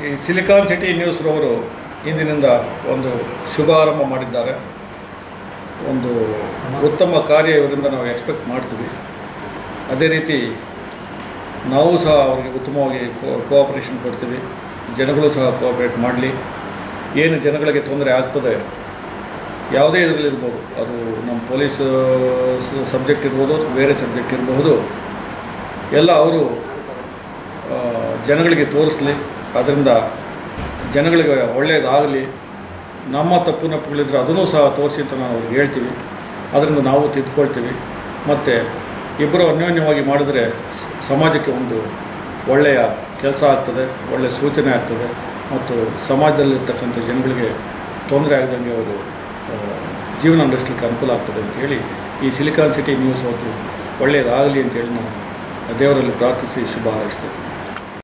ಈ silicon city ನ್ಯೂಸ್ರವರು ಇಂದಿನಿಂದ ಒಂದು ಶುಭಾರಂಭ ಮಾಡಿದ್ದಾರೆ. ಒಂದು ಉತ್ತಮ ಕಾರ್ಯ ಇವರಿಂದ ನಾವು ಎಕ್ಸ್ಪೆಕ್ಟ್ ಮಾಡ್ತೀವಿ. ಅದೇ ರೀತಿ ನಾವು ಸಹ ಅವರಿಗೆ ಉತ್ತಮವಾಗಿ ಕೋಆಪರೇಷನ್ ಕೊಡ್ತೀವಿ. ಜನಗಳು ಸಹ ಕೋಆಪರೇಟ್ ಮಾಡಲಿ. ಏನು ಜನಗಳಿಗೆ ತೊಂದರೆ ಆಗ್ತದೆ, ಯಾವುದೇ ಇದರಲ್ಲಿರ್ಬೋದು, ಅದು ನಮ್ಮ ಪೊಲೀಸ್ ಸಬ್ಜೆಕ್ಟ್ ಇರ್ಬೋದು ಅಥವಾ ಬೇರೆ ಸಬ್ಜೆಕ್ಟ್ ಇರಬಹುದು, ಎಲ್ಲ ಅವರು ಜನಗಳಿಗೆ ತೋರಿಸಲಿ. ಅದರಿಂದ ಜನಗಳಿಗೆ ಒಳ್ಳೆಯದಾಗಲಿ. ನಮ್ಮ ತಪ್ಪುಗಳಿದ್ರೆ ಅದನ್ನು ಸಹ ತೋರಿಸಿ ಅಂತ ನಾವು ಅವ್ರಿಗೆ ಹೇಳ್ತೀವಿ. ಅದರಿಂದ ನಾವು ತಿದ್ದುಕೊಳ್ತೀವಿ. ಮತ್ತು ಇಬ್ಬರು ಅನ್ಯೋನ್ಯವಾಗಿ ಮಾಡಿದರೆ ಸಮಾಜಕ್ಕೆ ಒಂದು ಒಳ್ಳೆಯ ಕೆಲಸ ಆಗ್ತದೆ, ಒಳ್ಳೆಯ ಸೂಚನೆ ಆಗ್ತದೆ ಮತ್ತು ಸಮಾಜದಲ್ಲಿರ್ತಕ್ಕಂಥ ಜನಗಳಿಗೆ ತೊಂದರೆ ಆಗದಂಗೆ ಅವರು ಜೀವನ ನಡೆಸಲಿಕ್ಕೆ ಅನುಕೂಲ ಆಗ್ತದೆ ಅಂತ ಹೇಳಿ ಈ ಸಿಲಿಕಾನ್ ಸಿಟಿ ನ್ಯೂಸ್ ಅವತ್ತು ಒಳ್ಳೆಯದಾಗಲಿ ಅಂತೇಳಿ ನಾವು ದೇವರಲ್ಲಿ ಪ್ರಾರ್ಥಿಸಿ ಶುಭ ಹಾರೈಸ್ತೇವೆ.